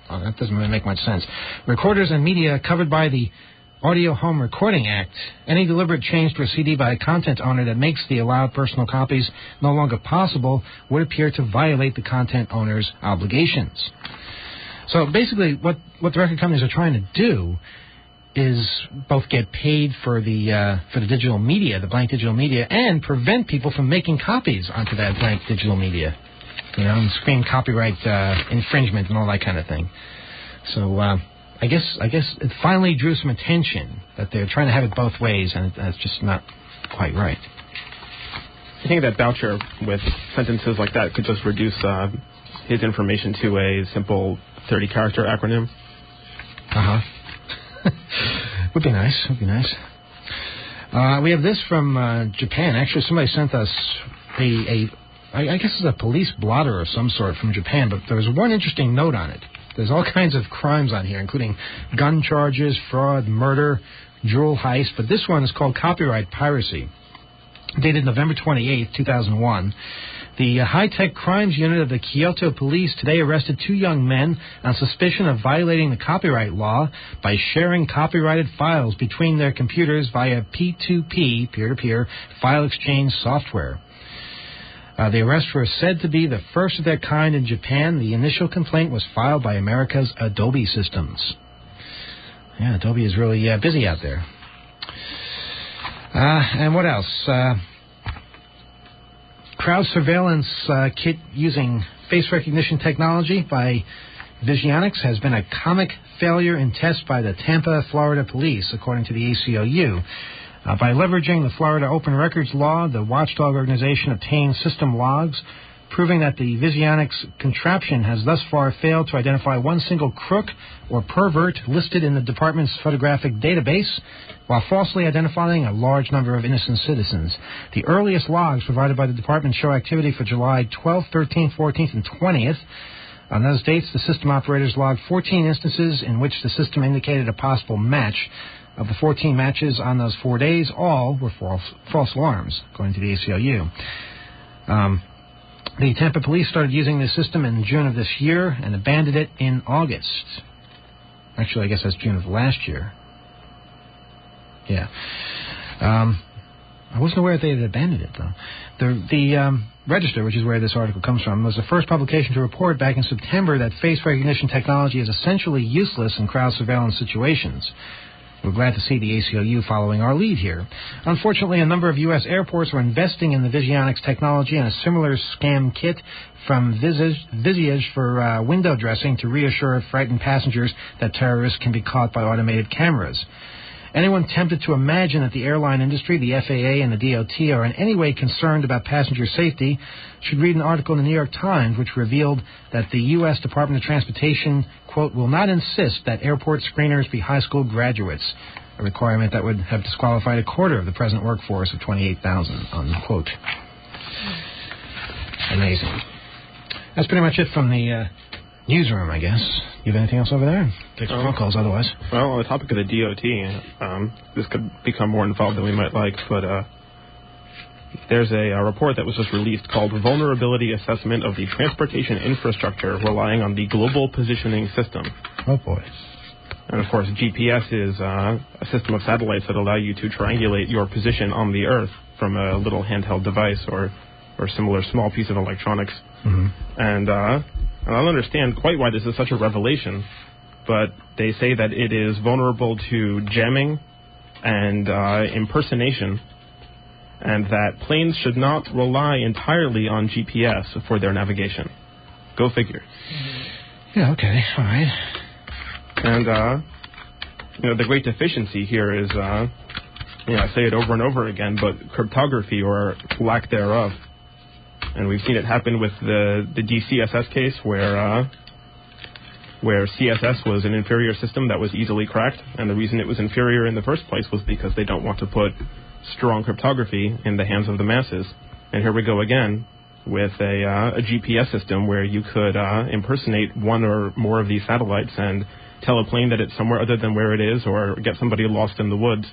that doesn't really make much sense, recorders and media covered by the Audio Home Recording Act. Any deliberate change to a CD by a content owner that makes the allowed personal copies no longer possible would appear to violate the content owner's obligations. So basically what the record companies are trying to do is both get paid for the digital media, the blank digital media, and prevent people from making copies onto that blank digital media. You know, and scream copyright infringement and all that kind of thing. So I guess it finally drew some attention that they're trying to have it both ways, and it's just not quite right. I think that Boucher, with sentences like that, could just reduce his information to a simple 30-character acronym. Would be nice. We have this from Japan. Actually, somebody sent us I guess it's a police blotter of some sort from Japan, but there's one interesting note on it. There's all kinds of crimes on here, including gun charges, fraud, murder, jewel heist, but this one is called copyright piracy. Dated November 28, 2001. The high-tech crimes unit of the Kyoto police today arrested 2 young men on suspicion of violating the copyright law by sharing copyrighted files between their computers via P2P, peer-to-peer, file exchange software. The arrests were said to be the first of their kind in Japan. The initial complaint was filed by America's Adobe Systems. Yeah, Adobe is really busy out there. And what else? Crowd surveillance kit using face recognition technology by Visionix has been a comic failure in tests by the Tampa, Florida police, according to the ACLU. By leveraging the Florida Open Records Law, the watchdog organization obtained system logs proving that the Visionix contraption has thus far failed to identify one single crook or pervert listed in the department's photographic database, while falsely identifying a large number of innocent citizens. The earliest logs provided by the department show activity for July 12th, 13th, 14th, and 20th. On those dates, the system operators logged 14 instances in which the system indicated a possible match. Of the 14 matches on those 4 days, all were false alarms, according to the ACLU. The Tampa police started using this system in June of this year and abandoned it in August. Actually, I guess that's June of last year. Yeah. I wasn't aware that they had abandoned it, though. The Register, which is where this article comes from, was the first publication to report back in September that face recognition technology is essentially useless in crowd surveillance situations. We're glad to see the ACLU following our lead here. Unfortunately, a number of U.S. airports are investing in the Visionix technology and a similar scam kit from Visage for window dressing to reassure frightened passengers that terrorists can be caught by automated cameras. Anyone tempted to imagine that the airline industry, the FAA, and the DOT are in any way concerned about passenger safety should read an article in the New York Times which revealed that the U.S. Department of Transportation, quote, will not insist that airport screeners be high school graduates, a requirement that would have disqualified a quarter of the present workforce of 28,000, unquote. Amazing. That's pretty much it from the newsroom, I guess. You have anything else over there? Take some phone calls otherwise. Well, on the topic of the DOT, this could become more involved than we might like, but there's a report that was just released called Vulnerability Assessment of the Transportation Infrastructure Relying on the Global Positioning System. Oh, boy. And, of course, GPS is a system of satellites that allow you to triangulate your position on the Earth from a little handheld device or similar small piece of electronics. Mm-hmm. And I don't understand quite why this is such a revelation, but they say that it is vulnerable to jamming and impersonation, and that planes should not rely entirely on GPS for their navigation. Go figure. Yeah, okay, all right. And, the great deficiency here is, I say it over and over again, but cryptography or lack thereof. And we've seen it happen with the DCSS case where CSS was an inferior system that was easily cracked, and the reason it was inferior in the first place was because they don't want to put strong cryptography in the hands of the masses. And here we go again with a GPS system where you could impersonate one or more of these satellites and tell a plane that it's somewhere other than where it is, or get somebody lost in the woods,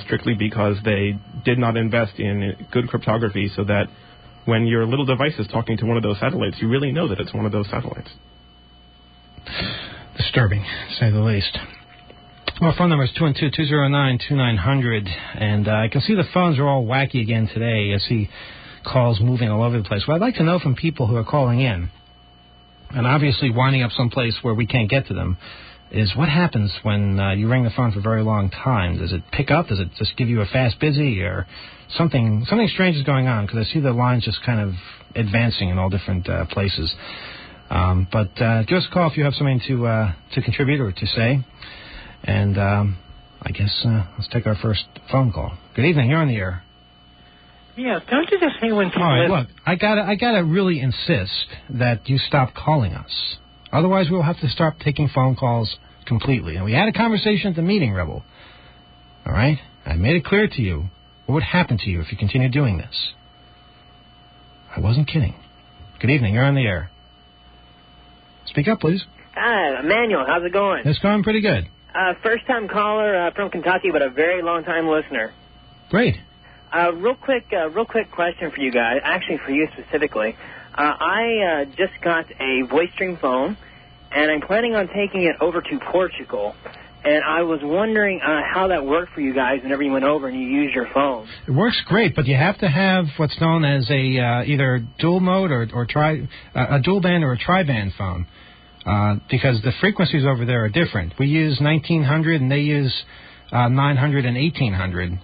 strictly because they did not invest in good cryptography so that when your little device is talking to one of those satellites, you really know that it's one of those satellites. Disturbing, to say the least. Our phone number is 212-209-2900, and I can see the phones are all wacky again today. I see calls moving all over the place. What I'd like to know from people who are calling in, and obviously winding up someplace where we can't get to them, is what happens when you ring the phone for a very long time? Does it pick up? Does it just give you a fast busy? Or something strange is going on? Because I see the lines just kind of advancing in all different places. But give us a call if you have something to contribute or to say. And I guess let's take our first phone call. Good evening. You're on the air. Yes, don't you just hate when people... All right, look, I gotta really insist that you stop calling us. Otherwise, we'll have to start taking phone calls completely. And we had a conversation at the meeting, Rebel. All right? I made it clear to you what would happen to you if you continue doing this. I wasn't kidding. Good evening. You're on the air. Speak up, please. Hi, Emmanuel. How's it going? It's going pretty good. First-time caller from Kentucky, but a very long-time listener. Great. Real quick question for you guys, actually for you specifically. I just got a VoiceStream phone, and I'm planning on taking it over to Portugal. And I was wondering how that worked for you guys whenever you went over and you used your phone. It works great, but you have to have what's known as a either dual mode or a dual band or a tri-band phone, because the frequencies over there are different. We use 1900 and they use 900 and 1800.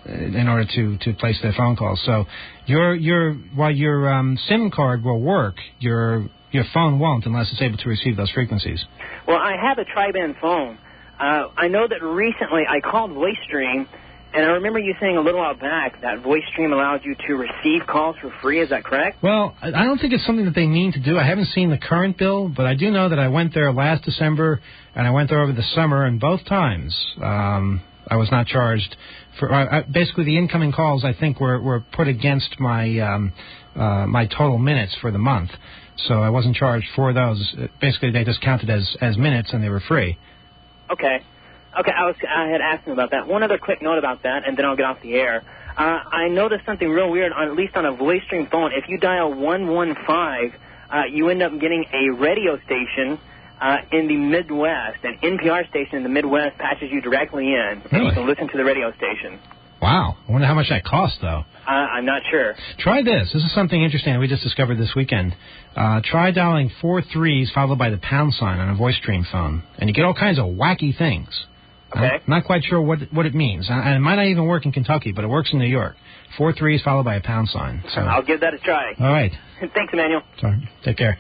In order to place their phone calls. So while your SIM card will work, your phone won't unless it's able to receive those frequencies. Well, I have a tri-band phone. I know that recently I called VoiceStream, and I remember you saying a little while back that VoiceStream allows you to receive calls for free. Is that correct? Well, I don't think it's something that they mean to do. I haven't seen the current bill, but I do know that I went there last December, and I went there over the summer, and both times I was not charged for. Basically, the incoming calls I think were put against my my total minutes for the month, so I wasn't charged for those. Basically, they just counted as minutes, and they were free. Okay. I had asked him about that. One other quick note about that, and then I'll get off the air. I noticed something real weird, at least on a VoiceStream phone. If you dial 115, you end up getting a radio station in the Midwest. An NPR station in the Midwest patches you directly in. Really? And you can listen to the radio station. Wow. I wonder how much that costs, though. I'm not sure. Try this. This is something interesting we just discovered this weekend. Try dialing 4 3s followed by the pound sign on a VoiceStream phone, and you get all kinds of wacky things. Okay. I'm not quite sure what it means. And it might not even work in Kentucky, but it works in New York. 4 3s followed by a pound sign. So I'll give that a try. All right. Thanks, Emmanuel. Sorry. Take care.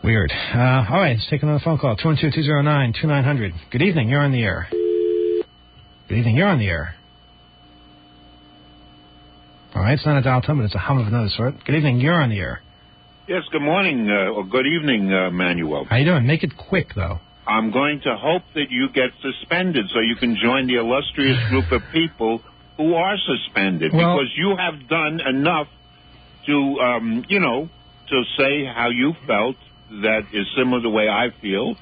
Weird. All right, let's take another phone call. 212-209-2900. Good evening. You're on the air. Good evening. You're on the air. All right, it's not a dial tone, but it's a hum of another sort. Good evening. You're on the air. Yes, good morning, or good evening, Manuel. How you doing? Make it quick, though. I'm going to hope that you get suspended so you can join the illustrious group of people who are suspended, because you have done enough to, to say how you felt that is similar to the way I feel,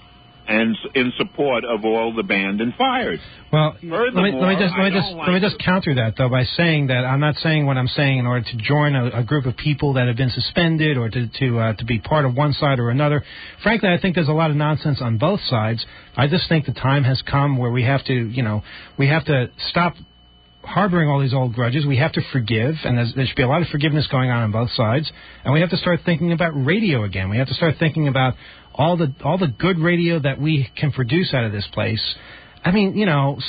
and in support of all the banned and fired. Well, let me just counter that, though, by saying that I'm not saying what I'm saying in order to join a group of people that have been suspended or to be part of one side or another. Frankly, I think there's a lot of nonsense on both sides. I just think the time has come where we have to stop harboring all these old grudges. We have to forgive, and there should be a lot of forgiveness going on both sides. And we have to start thinking about radio again. We have to start thinking about all the good radio that we can produce out of this place. I mean,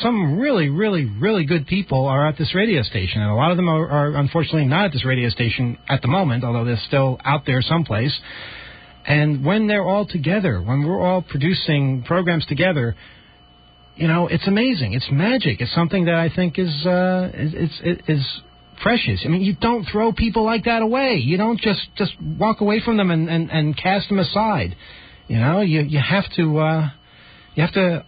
some really, really, really good people are at this radio station, and a lot of them are unfortunately not at this radio station at the moment, although they're still out there someplace. And when they're all together, when we're all producing programs together, it's amazing. It's magic. It's something that I think is precious. I mean, you don't throw people like that away. You don't just walk away from them and cast them aside. You have to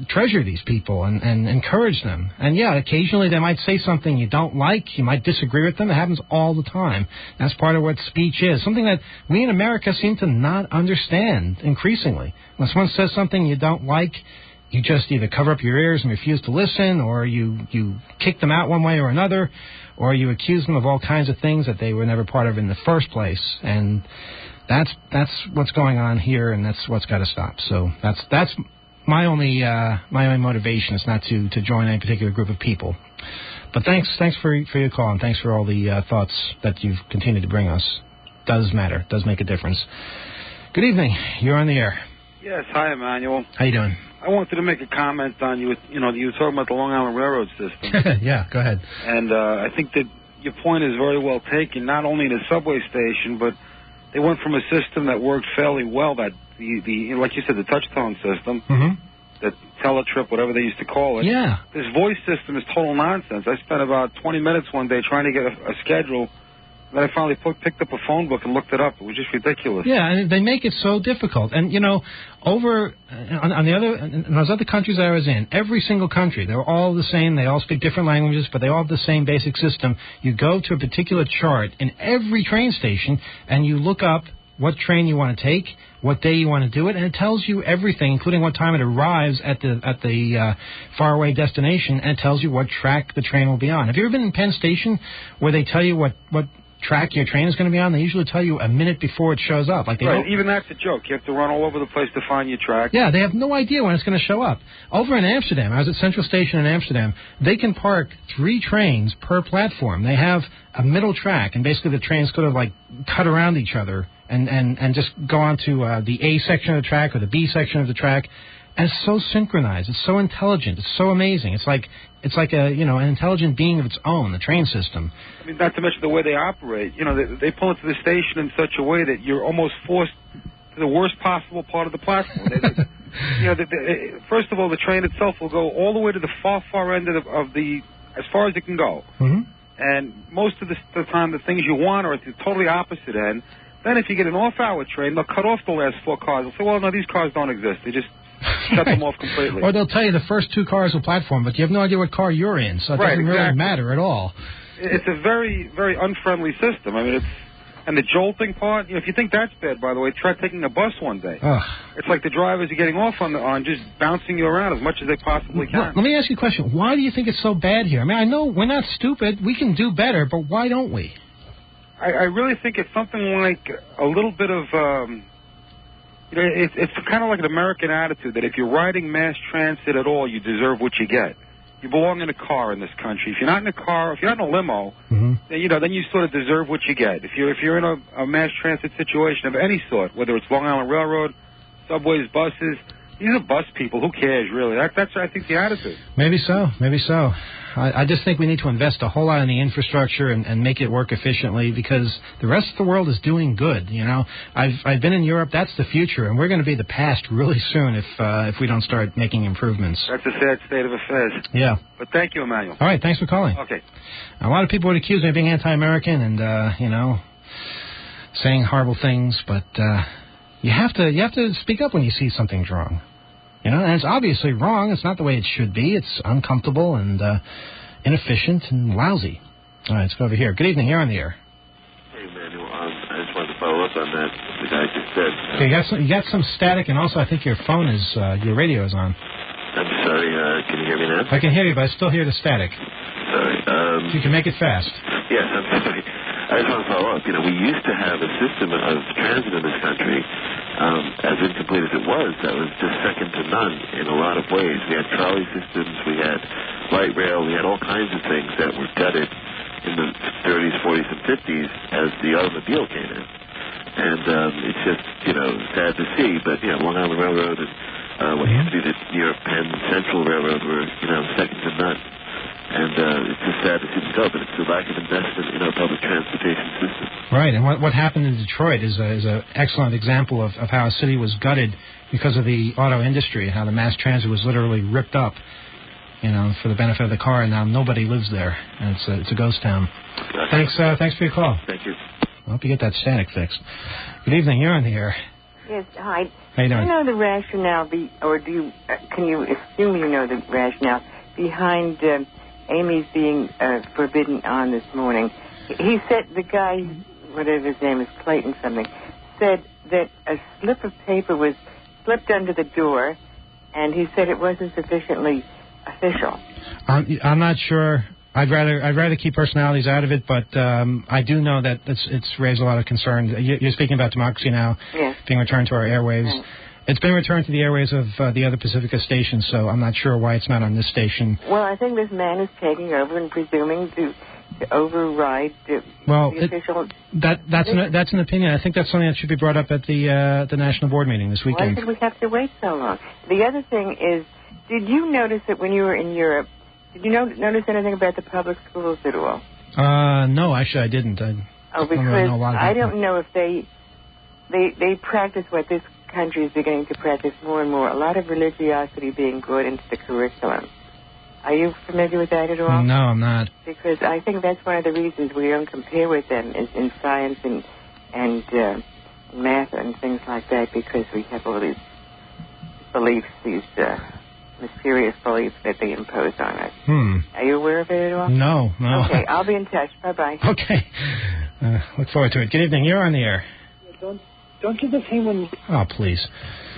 treasure these people and encourage them. And, yeah, occasionally they might say something you don't like. You might disagree with them. It happens all the time. That's part of what speech is, something that we in America seem to not understand increasingly. When someone says something you don't like, you just either cover up your ears and refuse to listen, or you kick them out one way or another, or you accuse them of all kinds of things that they were never part of in the first place. And that's what's going on here, and that's what's got to stop. So that's my only motivation is not to join any particular group of people. But thanks for your call, and thanks for all the thoughts that you've continued to bring us. Does matter, does make a difference. Good evening. You're on the air. Yes, hi, Emmanuel. How you doing? I wanted to make a comment on you. You were talking about the Long Island Railroad system. Yeah, go ahead. And I think that your point is very well taken. Not only in the subway station, but they went from a system that worked fairly well, that the like you said, the touch-tone system, the teletrip, whatever they used to call it. Yeah. This voice system is total nonsense. I spent about 20 minutes one day trying to get a schedule. Then I finally picked up a phone book and looked it up. It was just ridiculous. Yeah, and they make it so difficult. And, over in those other countries I was in, every single country, they're all the same. They all speak different languages, but they all have the same basic system. You go to a particular chart in every train station, and you look up what train you want to take, what day you want to do it, and it tells you everything, including what time it arrives at the faraway destination, and it tells you what track the train will be on. Have you ever been in Penn Station where they tell you what track your train is going to be on? They usually tell you a minute before it shows up. Even that's a joke. You have to run all over the place to find your track. Yeah, they have no idea when it's going to show up. Over in Amsterdam, I was at Central Station in Amsterdam, they can park 3 trains per platform. They have a middle track, and basically the trains sort of cut around each other and just go on to the A section of the track or the B section of the track. And it's so synchronized. It's so intelligent. It's so amazing. It's like an intelligent being of its own, the train system. I mean, not to mention the way they operate. They pull into the station in such a way that you're almost forced to the worst possible part of the platform. First of all, the train itself will go all the way to the far end of the as far as it can go. Mm-hmm. And most of the time, the things you want are at the totally opposite end. Then if you get an off-hour train, they'll cut off the last 4 cars. They'll say, well, no, these cars don't exist. They just shut them off completely. Or they'll tell you the first 2 cars will platform, but you have no idea what car you're in, so it doesn't really matter at all. It's a very, very unfriendly system. I mean, and the jolting part, if you think that's bad, by the way, try taking a bus one day. Ugh. It's like the drivers are getting off on just bouncing you around as much as they possibly can. Let me ask you a question. Why do you think it's so bad here? I mean, I know we're not stupid. We can do better, but why don't we? I really think it's something like a little bit of... it's kind of like an American attitude that if you're riding mass transit at all, you deserve what you get. You belong in a car in this country. If you're not in a car, if you're not in a limo, then you sort of deserve what you get. If you're in a mass transit situation of any sort, whether it's Long Island Railroad, subways, buses, these are bus people. Who cares, really? That's I think, the attitude. Maybe so. I just think we need to invest a whole lot in the infrastructure and make it work efficiently, because the rest of the world is doing good. I've been in Europe. That's the future, and we're going to be the past really soon if we don't start making improvements. That's a sad state of affairs. Yeah. But thank you, Emmanuel. All right. Thanks for calling. Okay. A lot of people would accuse me of being anti-American and saying horrible things, but you have to speak up when you see something's wrong. And it's obviously wrong. It's not the way it should be. It's uncomfortable and inefficient and lousy. All right, let's go over here. Good evening. You're on the air. Hey, Emmanuel. I just wanted to follow up on that. The guy just said. Okay, you got some static, and also I think your phone is your radio is on. I'm sorry. Can you hear me now? I can hear you, but I still hear the static. Sorry. You can make it fast. Yes, I'm sorry. I just want to follow up. We used to have a system of transit in this country. As incomplete as it was, that was just second to none in a lot of ways. We had trolley systems, we had light rail, we had all kinds of things that were gutted in the 30s, 40s, and 50s as the automobile came in. And it's just, sad to see, but, Long Island Railroad and what used to be the New York Penn Central Railroad were, second to none. And it's just sad to see them go, but it's the lack of investment in our public transportation system. Right, and what happened in Detroit is an excellent example of how a city was gutted because of the auto industry, how the mass transit was literally ripped up, for the benefit of the car, and now nobody lives there, and it's a ghost town. Thanks for your call. Thank you. I hope you get that static fixed. Good evening, you're on the air. Yes, hi. How you doing? Do you know the rationale, can you assume you know the rationale behind Amy's being forbidden on this morning? He said, the guy, whatever his name is, Clayton something, said that a slip of paper was slipped under the door, and he said it wasn't sufficiently official. I'm not sure. I'd rather keep personalities out of it, but I do know that it's raised a lot of concern. You're speaking about Democracy Now! Yes. Being returned to our airwaves. Right. It's been returned to the airwaves of the other Pacifica stations, so I'm not sure why it's not on this station. Well, I think this man is taking over and presuming to override the official... That's an opinion. I think that's something that should be brought up at the national board meeting this weekend. Why did we have to wait so long? The other thing is, did you notice that when you were in Europe, did you notice anything about the public schools at all? No, actually I didn't. Because I don't know if they practice what this country is beginning to practice more and more, a lot of religiosity being brought into the curriculum. Are you familiar with that at all? No, I'm not. Because I think that's one of the reasons we don't compare with them is in science and math and things like that, because we have all these beliefs, these mysterious beliefs that they impose on us. Are you aware of it at all? No. Okay, I'll be in touch. Bye-bye. Okay. Look forward to it. Good evening. You're on the air. Don't you just hate when... Oh, please.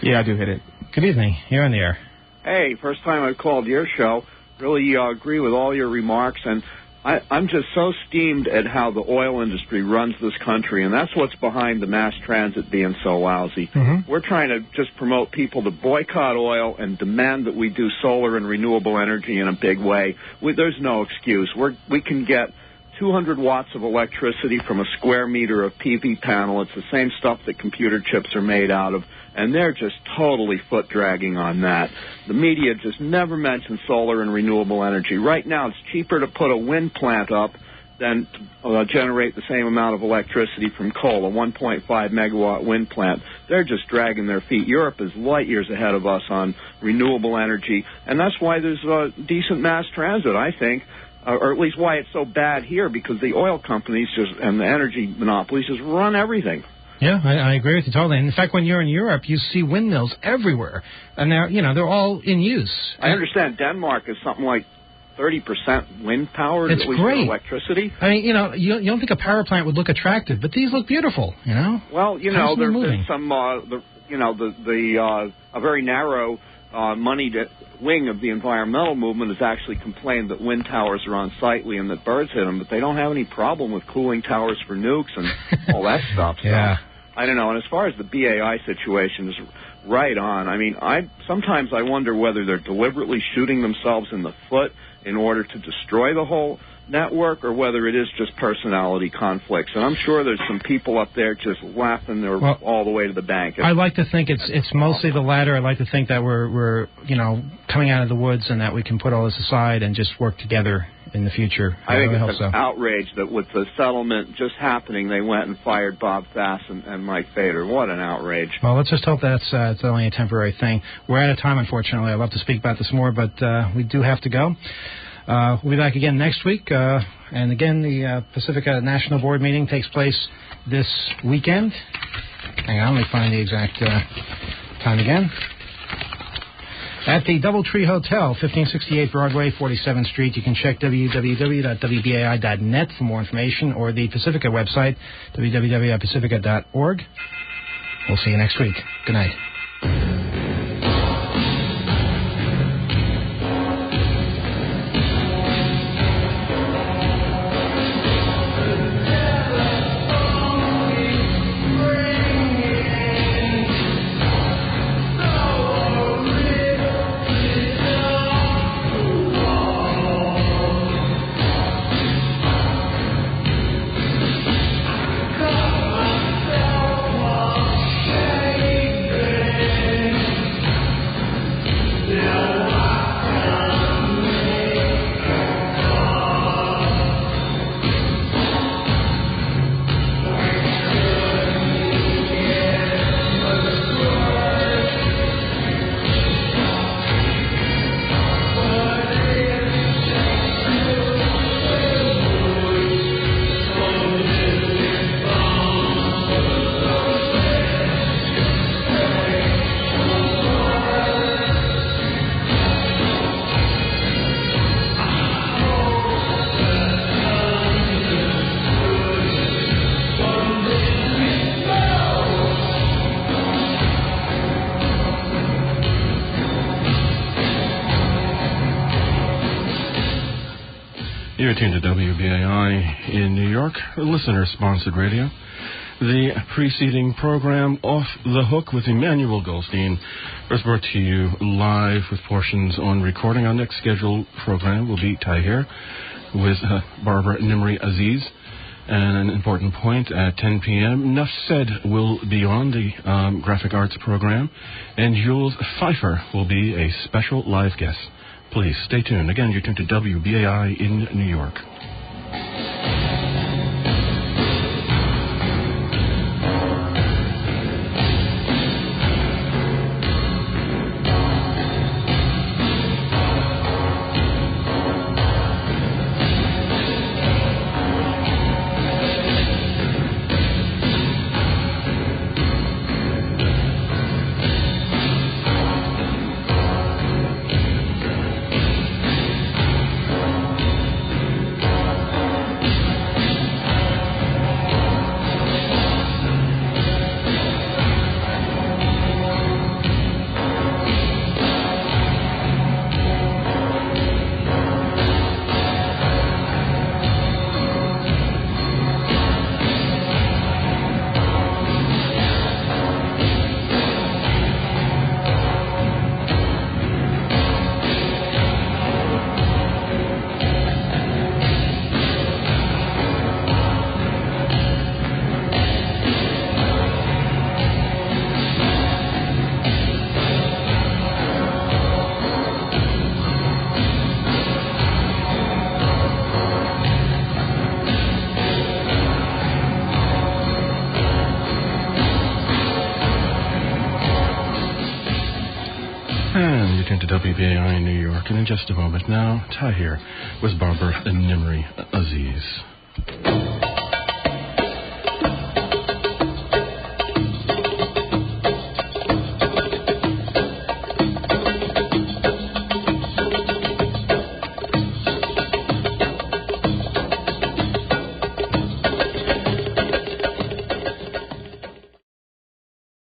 Yeah, I do hit it. Good evening. You're on the air. Hey, first time I've called your show. Really agree with all your remarks, and I'm just so steamed at how the oil industry runs this country, and that's what's behind the mass transit being so lousy. We're trying to just promote people to boycott oil and demand that we do solar and renewable energy in a big way. There's no excuse. We can get 200 watts of electricity from a square meter of PV panel. It's the same stuff that computer chips are made out of, and they're just totally foot-dragging on that. The media just never mentions solar and renewable energy. Right now, it's cheaper to put a wind plant up than to generate the same amount of electricity from coal, a 1.5 megawatt wind plant. They're just dragging their feet. Europe is light years ahead of us on renewable energy, and that's why there's decent mass transit, I think. Or at least why it's so bad here, because the oil companies and the energy monopolies just run everything. Yeah, I agree with you totally. In fact, when you're in Europe, you see windmills everywhere, and they're all in use. I understand Denmark is something like 30% wind powered. It's at least great. Electricity. I mean, you don't think a power plant would look attractive, but these look beautiful. Well, there's some a very narrow moneyed wing of the environmental movement has actually complained that wind towers are unsightly and that birds hit them, but they don't have any problem with cooling towers for nukes and all that stuff. Yeah. So, I don't know. And as far as the BAI situation is right on. I mean, sometimes I wonder whether they're deliberately shooting themselves in the foot in order to destroy the whole network, or whether it is just personality conflicts. And I'm sure there's some people up there just laughing their all the way to the bank. I like to think it's mostly the latter. I like to think that we're coming out of the woods and that we can put all this aside and just work together in the future. I think it's an outrage that with the settlement just happening, they went and fired Bob Fass and Mike Fader. What an outrage. Well, let's just hope that's it's only a temporary thing. We're out of time, unfortunately. I'd love to speak about this more, but we do have to go. We'll be back again next week. And again, the Pacifica National Board meeting takes place this weekend. Hang on, let me find the exact time again. At the Doubletree Hotel, 1568 Broadway, 47th Street. You can check www.wbai.net for more information, or the Pacifica website, www.pacifica.org. We'll see you next week. Good night. Hey! You're tuned to WBAI in New York, listener-sponsored radio. The preceding program, Off the Hook with Emmanuel Goldstein, was brought to you live with portions on recording. Our next scheduled program will be Tahir with Barbara Nimri Aziz. And an important point, at 10 p.m., Nuff Said will be on the graphic arts program, and Jules Pfeiffer will be a special live guest. Please stay tuned. Again, you're tuned to WBAI in New York. To WBAI in New York, and in just a moment now, Tahir with Barbara Nimri Aziz.